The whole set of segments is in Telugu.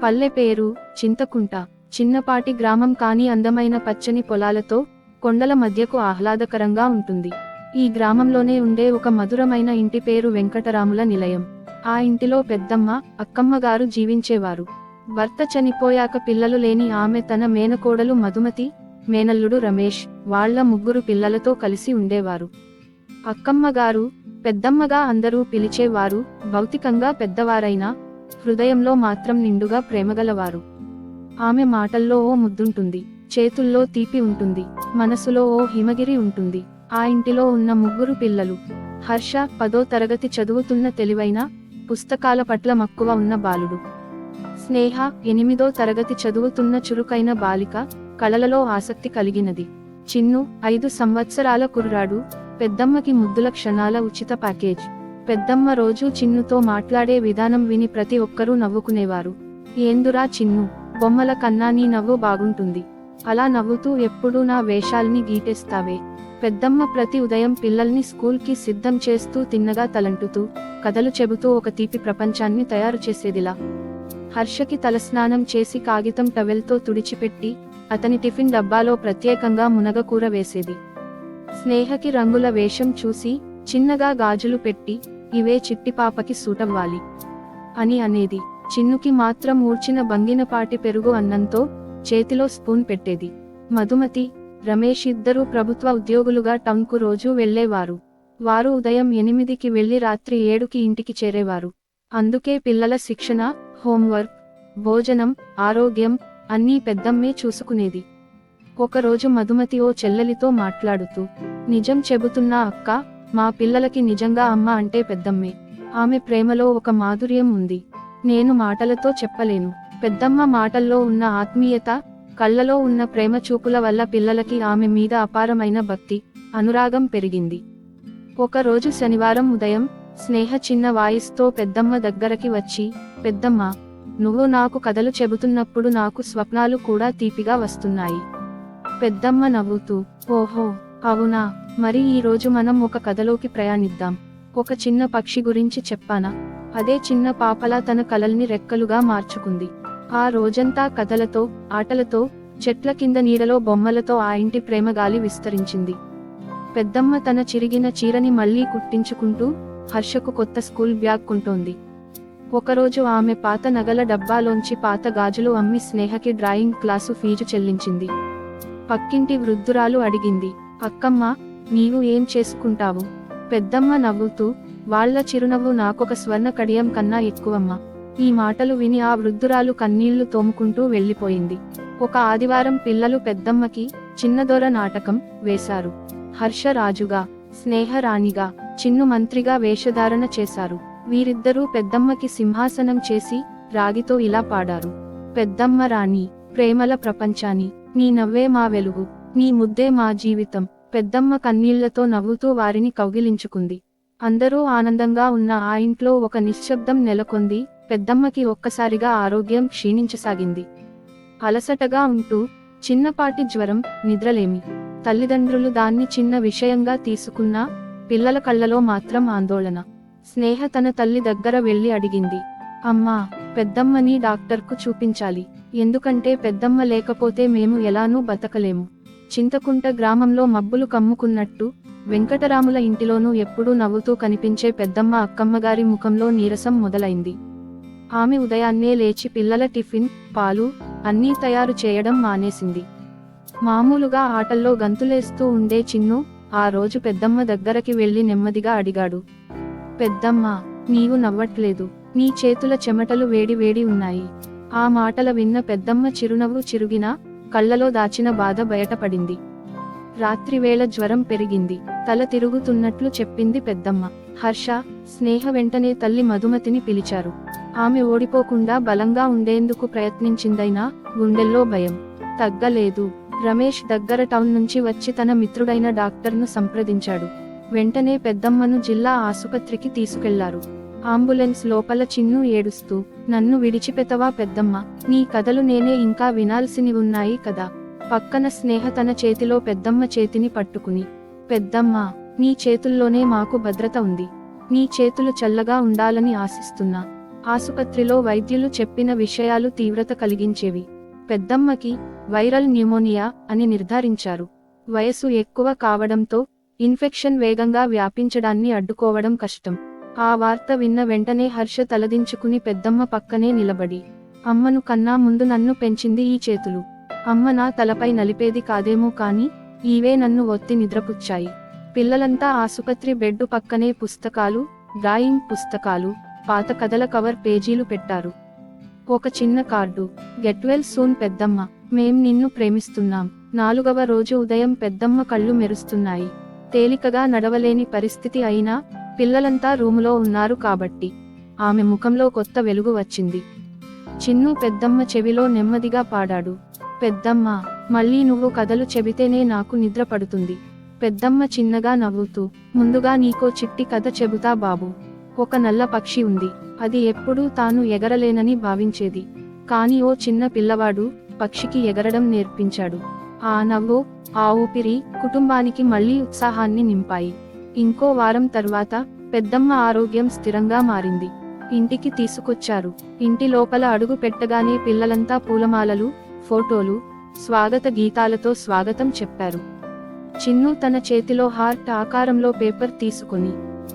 పల్లె పేరు చింతకుంట. చిన్నపాటి గ్రామం కానీ అందమైన పచ్చని పొలాలతో కొండల మధ్యకు ఆహ్లాదకరంగా ఉంటుంది. ఈ గ్రామంలోనే ఉండే ఒక మధురమైన ఇంటి పేరు వెంకటరాముల నిలయం. ఆ ఇంటిలో పెద్దమ్మ, అక్కమ్మగారు జీవించేవారు. భర్త చనిపోయాక పిల్లలు లేని ఆమె తన మేనకోడలు మధుమతి, మేనల్లుడు రమేష్, వాళ్ళ 3 పిల్లలతో కలిసి ఉండేవారు. అక్కమ్మగారు, పెద్దమ్మగా అందరూ పిలిచేవారు. భౌతికంగా పెద్దవారైనా హృదయంలో మాత్రం నిండుగా ప్రేమగలవారు. ఆమె మాటల్లో ఓ ముద్దుంటుంది, చేతుల్లో తీపి ఉంటుంది, మనసులో ఓ హిమగిరి ఉంటుంది. ఆ ఇంటిలో ఉన్న 3 పిల్లలు. హర్ష 10వ తరగతి చదువుతున్న తెలివైన, పుస్తకాల పట్ల మక్కువ ఉన్న బాలుడు. స్నేహ 8వ తరగతి చదువుతున్న చురుకైన బాలిక, కళలలో ఆసక్తి కలిగినది. చిన్ను 5 సంవత్సరాల కుర్రాడు, పెద్దమ్మకి ముద్దుల క్షణాల ఉచిత ప్యాకేజ్. పెద్దమ్మ రోజూ చిన్నుతో మాట్లాడే విధానం విని ప్రతి ఒక్కరూ నవ్వుకునేవారు. ఏందురా చిన్ను, బొమ్మల కన్నా నీ నవ్వు బాగుంటుంది. అలా నవ్వుతూ ఎప్పుడూ నా వేషాల్ని గీటేస్తావే. పెద్దమ్మ ప్రతి ఉదయం పిల్లల్ని స్కూల్కి సిద్ధం చేస్తూ తిన్నగా తలంటుతూ, కథలు చెబుతూ ఒక తీపి ప్రపంచాన్ని తయారు చేసేదిలా. హర్షకి తలస్నానం చేసి కాగితం టవెల్తో తుడిచిపెట్టి, అతని టిఫిన్ డబ్బాలో ప్రత్యేకంగా మునగకూర వేసేది. స్నేహకి రంగుల వేషం చూసి, చిన్నగా గాజులు పెట్టి, ఇవే చిట్టిపాపకి సూటవ్వాలి అని అనేది. చిన్నుకి మాత్రం ఊడ్చిన బంగినపాటి పెరుగు అన్నంతో చేతిలో స్పూన్ పెట్టేది. మధుమతి, రమేష్ ఇద్దరూ ప్రభుత్వ ఉద్యోగులుగా టౌన్కు రోజూ వెళ్లేవారు. వారు ఉదయం 8కి వెళ్లి రాత్రి 7కి ఇంటికి చేరేవారు. అందుకే పిల్లల శిక్షణ, హోంవర్క్, భోజనం, ఆరోగ్యం అన్నీ పెద్దమ్మే చూసుకునేది. ఒకరోజు మధుమతి ఓ చెల్లెలితో మాట్లాడుతూ, నిజం చెబుతున్నా అక్క, మా పిల్లలకి నిజంగా అమ్మ అంటే పెద్దమ్మే. ఆమె ప్రేమలో ఒక మాధుర్యం ఉంది, నేను మాటలతో చెప్పలేను. పెద్దమ్మ మాటల్లో ఉన్న ఆత్మీయత, కళ్ళలో ఉన్న ప్రేమ చూపుల వల్ల పిల్లలకి ఆమె మీద అపారమైన భక్తి, అనురాగం పెరిగింది. ఒకరోజు శనివారం ఉదయం, స్నేహ చిన్న వాయిస్తో పెద్దమ్మ దగ్గరకి వచ్చి, పెద్దమ్మ, నువ్వు నాకు కథలు చెబుతున్నప్పుడు నాకు స్వప్నాలు కూడా తీపిగా వస్తున్నాయి. పెద్దమ్మ నవ్వుతూ, ఓహో అవునా, మరి ఈ రోజు మనం ఒక కథలోకి ప్రయాణిద్దాం. ఒక చిన్న పక్షి గురించి చెప్పానా? అదే చిన్న పాపలా తన కలల్ని రెక్కలుగా మార్చుకుంది. ఆ రోజంతా కథలతో, ఆటలతో, చెట్ల కింద నీడలో బొమ్మలతో ఆ ఇంటి ప్రేమగాలి విస్తరించింది. పెద్దమ్మ తన చిరిగిన చీరని మళ్లీ కుట్టించుకుంటూ, హర్షకు కొత్త స్కూల్ బ్యాగ్ కొంటోంది. ఒకరోజు ఆమె పాత నగల డబ్బాలోంచి పాత గాజులు అమ్మి స్నేహకి డ్రాయింగ్ క్లాసు ఫీజు చెల్లించింది. పక్కింటి వృద్ధురాలు అడిగింది, అక్కమ్మ, నీవు ఏం చేసుకుంటావు? పెద్దమ్మ నవ్వుతూ, వాళ్ల చిరునవ్వు నాకొక స్వర్ణ కడియం కన్నా ఎక్కువమ్మా. ఈ మాటలు విని ఆ వృద్ధురాలు కన్నీళ్లు తోముకుంటూ వెళ్లిపోయింది. ఒక ఆదివారం పిల్లలు పెద్దమ్మకి చిన్నదొర నాటకం వేశారు. హర్ష రాజుగా, స్నేహ రాణిగా, చిన్ను మంత్రిగా వేషధారణ చేశారు. వీరిద్దరూ పెద్దమ్మకి సింహాసనం చేసి రాగితో ఇలా పాడారు. పెద్దమ్మ రాణి, ప్రేమల ప్రపంచాన్ని, నీ నవ్వే మా వెలుగు, నీ ముద్దే మా జీవితం. పెద్దమ్మ కన్నీళ్లతో నవ్వుతూ వారిని కౌగిలించుకుంది. అందరూ ఆనందంగా ఉన్న ఆ ఇంట్లో ఒక నిశ్శబ్దం నెలకొంది. పెద్దమ్మకి ఒక్కసారిగా ఆరోగ్యం క్షీణించసాగింది. అలసటగా ఉంటూ, చిన్నపాటి జ్వరం, నిద్రలేమి. తల్లిదండ్రులు దాన్ని చిన్న విషయంగా తీసుకున్నా, పిల్లల కళ్ళలో మాత్రం ఆందోళన. స్నేహ తన తల్లి దగ్గర వెళ్లి అడిగింది, అమ్మా, పెద్దమ్మని డాక్టర్కు చూపించాలి. ఎందుకంటే పెద్దమ్మ లేకపోతే మేము ఎలానూ బతకలేము. చింతకుంట గ్రామంలో మబ్బులు కమ్ముకున్నట్టు, వెంకటరాముల ఇంటిలోనూ ఎప్పుడూ నవ్వుతూ కనిపించే పెద్దమ్మ అక్కమ్మగారి ముఖంలో నీరసం మొదలైంది. ఆమె ఉదయాన్నే లేచి పిల్లల టిఫిన్, పాలు అన్నీ తయారు చేయడం మానేసింది. మామూలుగా ఆటల్లో గంతులేస్తూ ఉండే చిన్ను ఆ రోజు పెద్దమ్మ దగ్గరకి వెళ్లి నెమ్మదిగా అడిగాడు, పెద్దమ్మ, నీవు నవ్వట్లేదు, నీ చేతుల చెమటలు వేడి వేడి ఉన్నాయి. ఆ మాటల విన్న పెద్దమ్మ చిరునవ్వు చిరుగినా, కళ్లలో దాచిన బాధ బయటపడింది. రాత్రివేళ జ్వరం పెరిగింది, తల తిరుగుతున్నట్లు చెప్పింది పెద్దమ్మ. హర్ష, స్నేహ వెంటనే తల్లి మధుమతిని పిలిచారు. ఆమె ఓడిపోకుండా బలంగా ఉండేందుకు ప్రయత్నించిందైనా గుండెల్లో భయం తగ్గలేదు. రమేష్ దగ్గర టౌన్ నుంచి వచ్చి తన మిత్రుడైన డాక్టర్ను సంప్రదించాడు. వెంటనే పెద్దమ్మను జిల్లా ఆసుపత్రికి తీసుకెళ్లారు. అంబులెన్స్ లోపల చిన్ను ఏడుస్తూ, నన్ను విడిచిపెతవా పెద్దమ్మ, నీ కథలు నేనే ఇంకా వినాల్సిని ఉన్నాయి కదా. పక్కన స్నేహ తన చేతిలో పెద్దమ్మ చేతిని పట్టుకుని, పెద్దమ్మ, నీ చేతుల్లోనే మాకు భద్రత ఉంది. నీ చేతులు చల్లగా ఉండాలని ఆశిస్తున్నా ఆసుపత్రిలో వైద్యులు చెప్పిన విషయాలు తీవ్రత కలిగించేవి. పెద్దమ్మకి వైరల్ న్యూమోనియా అని నిర్ధారించారు. వయసు ఎక్కువ కావడంతో ఇన్ఫెక్షన్ వేగంగా వ్యాపించడాన్ని అడ్డుకోవడం కష్టం. ఆ వార్త విన్న వెంటనే హర్ష తలదించుకుని పెద్దమ్మ పక్కనే నిలబడి, అమ్మను కన్నా ముందు నన్ను పెంచింది ఈ చేతులు. అమ్మ నా తలపై నలిపేది కాదేమో కాని ఈవే నన్ను ఒత్తి నిద్రపుచ్చాయి. పిల్లలంతా ఆసుపత్రి బెడ్డు పక్కనే పుస్తకాలు, డ్రాయింగ్ పుస్తకాలు, పాత కథల కవర్ పేజీలు పెట్టారు. ఒక చిన్న కార్డు, గెట్ వెల్ సూన్ పెద్దమ్మ, మేం నిన్ను ప్రేమిస్తున్నాం. 4వ రోజు ఉదయం పెద్దమ్మ కళ్ళు మెరుస్తున్నాయి. తేలికగా నడవలేని పరిస్థితి అయినా పిల్లలంతా రూములో ఉన్నారు కాబట్టి ఆమె ముఖంలో కొత్త వెలుగు వచ్చింది. చిన్ను పెద్దమ్మ చెవిలో నెమ్మదిగా పాడాడు, పెద్దమ్మ మళ్ళీ నువ్వు కథలు చెబితేనే నాకు నిద్ర పడుతుంది. పెద్దమ్మ చిన్నగా నవ్వుతూ, ముందుగా నీకో చిట్టి కథ చెబుతా బాబు. ఒక నల్ల పక్షి ఉంది. అది ఎప్పుడూ తాను ఎగరలేనని భావించేది. కాని ఓ చిన్న పిల్లవాడు పక్షికి ఎగరడం నేర్పించాడు. ఆ నవ్వు, ఆ ఊపిరి కుటుంబానికి మళ్లీ ఉత్సాహాన్ని నింపాయి. ఇంకో వారం తర్వాత పెద్దమ్మ ఆరోగ్యం స్థిరంగా మారింది. ఇంటికి తీసుకొచ్చారు. ఇంటి లోపల అడుగు పెట్టగానే పిల్లలంతా పూలమాలలు, ఫోటోలు, స్వాగత గీతాలతో స్వాగతం చెప్పారు. చిన్ను తన చేతిలో హార్ట్ ఆకారంలో పేపర్ తీసుకుని,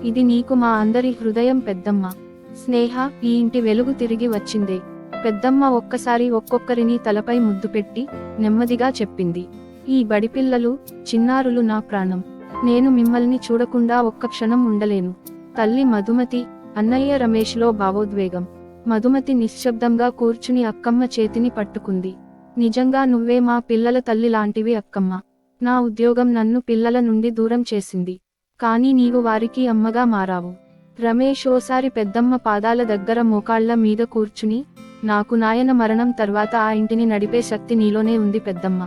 ఇది నీకు మా అందరి హృదయం పెద్దమ్మ. స్నేహ, ఈ ఇంటి వెలుగు తిరిగి వచ్చిందే. పెద్దమ్మ ఒక్కసారి ఒక్కొక్కరిని తలపై ముద్దు పెట్టి నెమ్మదిగా చెప్పింది, ఈ బడిపిల్లలు, చిన్నారులు నా ప్రాణం. నేను మిమ్మల్ని చూడకుండా ఒక్క క్షణం ఉండలేను. తల్లి మధుమతి, అన్నయ్య రమేష్లో భావోద్వేగం. మధుమతి నిశ్శబ్దంగా కూర్చుని అక్కమ్మ చేతిని పట్టుకుంది. నిజంగా నువ్వే మా పిల్లల తల్లి లాంటివి అక్కమ్మ. నా ఉద్యోగం నన్ను పిల్లల నుండి దూరం చేసింది. కానీ నీవు వారికి అమ్మగా మారావు. రమేష్ ఓసారి పెద్దమ్మ పాదాల దగ్గర మోకాళ్ల మీద కూర్చుని, నాకు నాయన మరణం తర్వాత ఆ ఇంటిని నడిపే శక్తి నీలోనే ఉంది పెద్దమ్మ.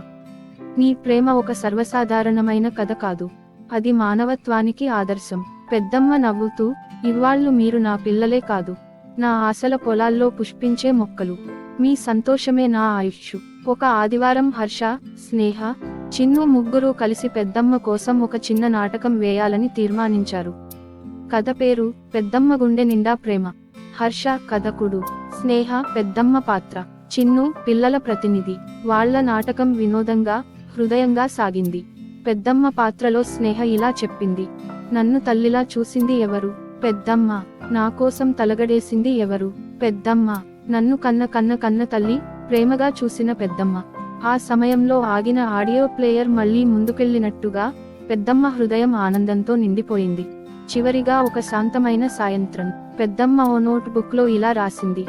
నీ ప్రేమ ఒక సర్వసాధారణమైన కథ కాదు, అది మానవత్వానికి ఆదర్శం. పెద్దమ్మ నవ్వుతూ, ఇవ్వాళ్ళు మీరు నా పిల్లలే కాదు, నా ఆశల పొలాల్లో పుష్పించే మొక్కలు. మీ సంతోషమే నా ఆయుష్షు. ఒక ఆదివారం హర్ష, స్నేహ, చిన్ను ముగ్గురు కలిసి పెద్దమ్మ కోసం ఒక చిన్న నాటకం వేయాలని తీర్మానించారు. కథ పేరు పెద్దమ్మ గుండె నిండా ప్రేమ. హర్ష కథకుడు, స్నేహ పెద్దమ్మ పాత్ర, చిన్ను పిల్లల ప్రతినిధి. వాళ్ల నాటకం వినోదంగా, హృదయంగా సాగింది. పెద్దమ్మ పాత్రలో స్నేహ ఇలా చెప్పింది, నన్ను తల్లిలా చూసింది ఎవరు? పెద్దమ్మ. నా కోసం తలగడేసింది ఎవరు? పెద్దమ్మ. నన్ను కన్న తల్లి, ప్రేమగా చూసిన పెద్దమ్మ. ఆ సమయంలో ఆగిన ఆడియో ప్లేయర్ మళ్లీ ముందుకెళ్లినట్టుగా పెద్దమ్మ హృదయం ఆనందంతో నిండిపోయింది. చివరిగా ఒక శాంతమైన సాయంత్రం పెద్దమ్మ ఓ నోట్ బుక్ లో ఇలా రాసింది,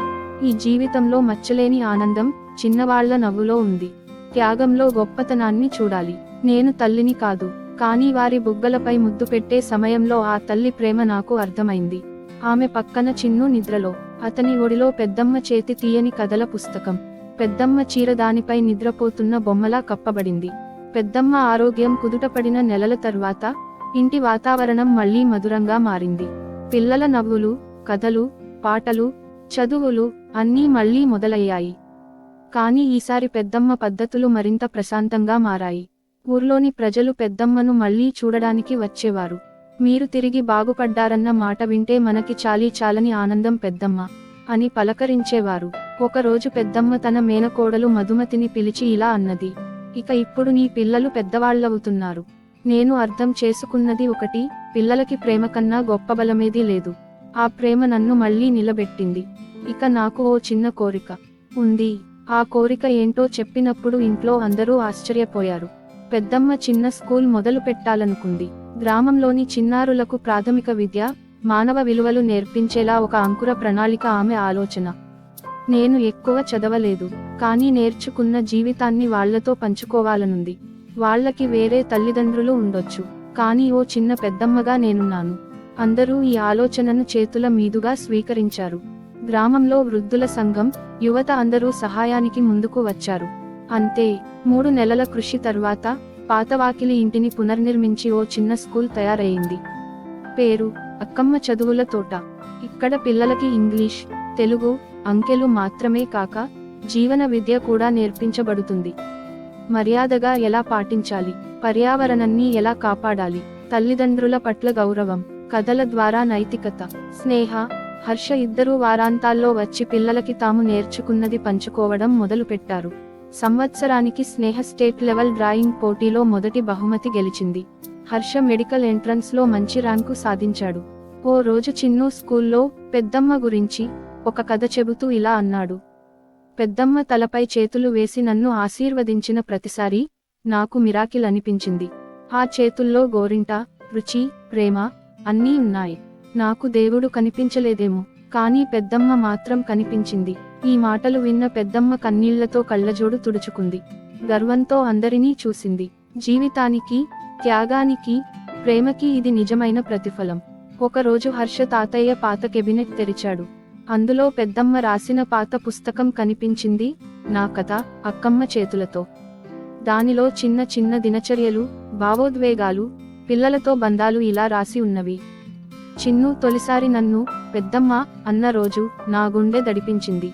ఈ జీవితంలో మచ్చలేని ఆనందం చిన్నవాళ్ల నవ్వులో ఉంది. త్యాగంలో గొప్పతనాన్ని చూడాలి. నేను తల్లిని కాదు, కానీ వారి బుగ్గలపై ముద్దు పెట్టే సమయంలో ఆ తల్లి ప్రేమ నాకు అర్థమైంది. ఆమె పక్కన చిన్ను నిద్రలో, అతని ఒడిలో పెద్దమ్మ చేతి తీయని కథల పుస్తకం. పెద్దమ్మ చీర దానిపై నిద్రపోతున్న బొమ్మలా కప్పబడింది. పెద్దమ్మ ఆరోగ్యం కుదుటపడిన నెలల తర్వాత ఇంటి వాతావరణం మళ్లీ మధురంగా మారింది. పిల్లల నవ్వులు, కథలు, పాటలు, చదువులు అన్నీ మళ్లీ మొదలయ్యాయి. కానీ ఈసారి పెద్దమ్మ పద్ధతులు మరింత ప్రశాంతంగా మారాయి. ఊర్లోని ప్రజలు పెద్దమ్మను మళ్లీ చూడడానికి వచ్చేవారు. మీరు తిరిగి బాగుపడ్డారన్న మాట వింటే మనకి చాలని ఆనందం పెద్దమ్మ అని పలకరించేవారు. ఒకరోజు పెద్దమ్మ తన మేనకోడలు మధుమతిని పిలిచి ఇలా అన్నది, ఇక ఇప్పుడు నీ పిల్లలు పెద్దవాళ్లవుతున్నారు. నేను అర్థం చేసుకున్నది ఒకటి, పిల్లలకి ప్రేమ కన్నా గొప్ప బలమేదీ లేదు. ఆ ప్రేమ నన్ను మళ్లీ నిలబెట్టింది. ఇక నాకు ఓ చిన్న కోరిక ఉంది. ఆ కోరిక ఏంటో చెప్పినప్పుడు ఇంట్లో అందరూ ఆశ్చర్యపోయారు. పెద్దమ్మ చిన్న స్కూల్ మొదలు పెట్టాలనుకుంది. గ్రామంలోని చిన్నారులకు ప్రాథమిక విద్య, మానవ విలువలు నేర్పించేలా ఒక అంకుర ప్రణాళిక ఆమె ఆలోచన. నేను ఎక్కువ చదవలేదు, కానీ నేర్చుకున్న జీవితాన్ని వాళ్లతో పంచుకోవాలనుంది. వాళ్లకి వేరే తల్లిదండ్రులు ఉండొచ్చు, కానీ ఓ చిన్న పెద్దమ్మగా నేనున్నాను. అందరూ ఈ ఆలోచనను చేతుల మీదుగా స్వీకరించారు. గ్రామంలో వృద్ధుల సంఘం, యువత అందరూ సహాయానికి ముందుకు వచ్చారు. అంతే, 3 నెలల కృషి తర్వాత పాతవాకిలి ఇంటిని పునర్నిర్మించి ఓ చిన్న స్కూల్ తయారయ్యింది. పేరు అక్కమ్మ చదువుల తోట. ఇక్కడ పిల్లలకి ఇంగ్లీష్, తెలుగు, అంకెలు మాత్రమే కాక జీవన విద్య కూడా నేర్పించబడుతుంది. మర్యాదగా ఎలా పాటించాలి, పర్యావరణాన్ని ఎలా కాపాడాలి, తల్లిదండ్రుల పట్ల గౌరవం, కథల ద్వారా నైతికత. స్నేహ, హర్ష ఇద్దరూ వారాంతాల్లో వచ్చి పిల్లలకి తాము నేర్చుకున్నది పంచుకోవడం మొదలుపెట్టారు. సంవత్సరానికి స్నేహ స్టేట్ లెవెల్ డ్రాయింగ్ పోటీలో మొదటి బహుమతి గెలిచింది. హర్ష మెడికల్ ఎంట్రన్స్ లో మంచి ర్యాంకు సాధించాడు. ఓ రోజు చిన్ను స్కూల్లో పెద్దమ్మ గురించి ఒక కథ చెబుతూ ఇలా అన్నాడు. పెద్దమ్మ తలపై చేతులు వేసి నన్ను ఆశీర్వదించిన ప్రతిసారి నాకు మిరాకిల్ అనిపించింది. ఆ చేతుల్లో గోరింట, రుచి, ప్రేమ అన్నీ ఉన్నాయి. నాకు దేవుడు కనిపించలేదేమో, కానీ పెద్దమ్మ మాత్రం కనిపించింది. ఈ మాటలు విన్న పెద్దమ్మ కన్నీళ్లతో కళ్ళజోడు తుడుచుకుంది. గర్వంతో అందరినీ చూసింది. జీవితానికి, త్యాగానికి, ప్రేమకి ఇది నిజమైన ప్రతిఫలం. ఒకరోజు హర్ష తాతయ్య పాత కెబినెట్ తెరిచాడు. అందులో పెద్దమ్మ రాసిన పాత పుస్తకం కనిపించింది. నా కథ, అక్కమ్మ చేతులతో. దానిలో చిన్న చిన్న దినచర్యలు, భావోద్వేగాలు, పిల్లలతో బంధాలు ఇలా రాసి ఉన్నవి. చిన్ను తొలిసారి నన్ను పెద్దమ్మ అన్న రోజు నా గుండె దడిపించింది.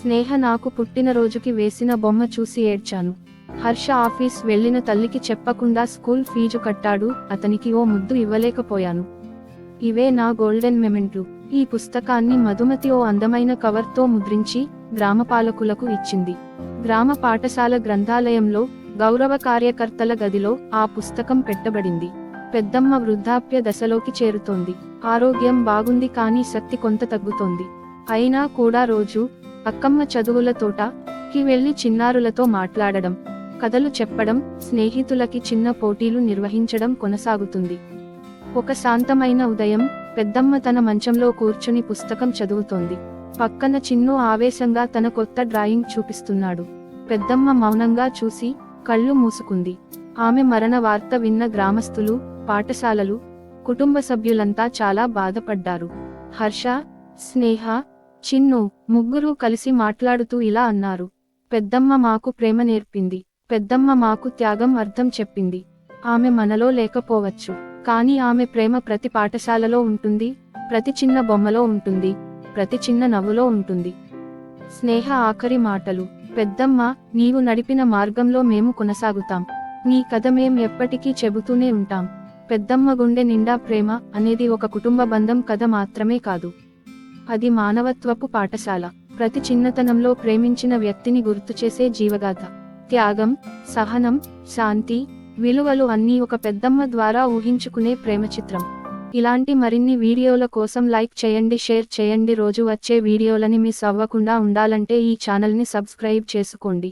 స్నేహ నాకు పుట్టినరోజుకి వేసిన బొమ్మ చూసి ఏడ్చాను. హర్ష ఆఫీస్ వెళ్లిన తల్లికి చెప్పకుండా స్కూల్ ఫీజు కట్టాడు. అతనికి ఓ ముద్దు ఇవ్వలేకపోయాను. ఇవే నా గోల్డెన్ మెమెంట్లు. ఈ పుస్తకాన్ని మధుమతి ఓ అందమైన కవర్తో ముద్రించి గ్రామపాలకులకు ఇచ్చింది. గ్రామ పాఠశాల గ్రంథాలయంలో గౌరవ కార్యకర్తల గదిలో ఆ పుస్తకం పెట్టబడింది. పెద్దమ్మ వృద్ధాప్య దశలోకి చేరుతోంది. ఆరోగ్యం బాగుంది, కానీ శక్తి కొంత తగ్గుతోంది. అయినా కూడా రోజు అక్కమ్మ చదువుల తోటకి వెళ్లి చిన్నారులతో మాట్లాడడం, కథలు చెప్పడం, స్నేహితులకి చిన్న పోటీలు నిర్వహించడం కొనసాగుతుంది. ఒక శాంతమైన ఉదయం పెద్దమ్మ తన మంచంలో కూర్చుని పుస్తకం చదువుతోంది. పక్కన చిన్ను ఆవేశంగా తన కొత్త డ్రాయింగ్ చూపిస్తున్నాడు. పెద్దమ్మ మౌనంగా చూసి కళ్ళు మూసుకుంది. ఆమె మరణ వార్త విన్న గ్రామస్తులు, పాఠశాలలు, కుటుంబ సభ్యులంతా చాలా బాధపడ్డారు. హర్ష, స్నేహ, చిన్ను ముగ్గురూ కలిసి మాట్లాడుతూ ఇలా అన్నారు. పెద్దమ్మ మాకు ప్రేమ నేర్పింది. పెద్దమ్మ మాకు త్యాగం అర్థం చెప్పింది. ఆమె మనలో లేకపోవచ్చు, కానీ ఆమె ప్రేమ ప్రతి పాఠశాలలో ఉంటుంది, ప్రతి చిన్న బొమ్మలో ఉంటుంది, ప్రతి చిన్న నవ్వులో ఉంటుంది. స్నేహ ఆఖరి మాటలు. పెద్దమ్మ, నీవు నడిపిన మార్గంలో మేము కొనసాగుతాం. నీ కథ మేం ఎప్పటికీ చెబుతూనే ఉంటాం. పెద్దమ్మ గుండె నిండా ప్రేమ అనేది ఒక కుటుంబ బంధం కథ మాత్రమే కాదు, అది మానవత్వపు పాఠశాల. ప్రతి చిన్నతనంలో ప్రేమించిన వ్యక్తిని గుర్తుచేసే జీవగాథ. త్యాగం, సహనం, శాంతి, విలువలు అన్నీ ఒక పెద్దమ్మ ద్వారా ఊహించుకునే ప్రేమ చిత్రం. ఇలాంటి మరిన్ని వీడియోల కోసం లైక్ చేయండి, షేర్ చేయండి. రోజు వచ్చే వీడియోలని మిస్ అవ్వకుండా ఉండాలంటే ఈ ఛానల్ని సబ్స్క్రైబ్ చేసుకోండి.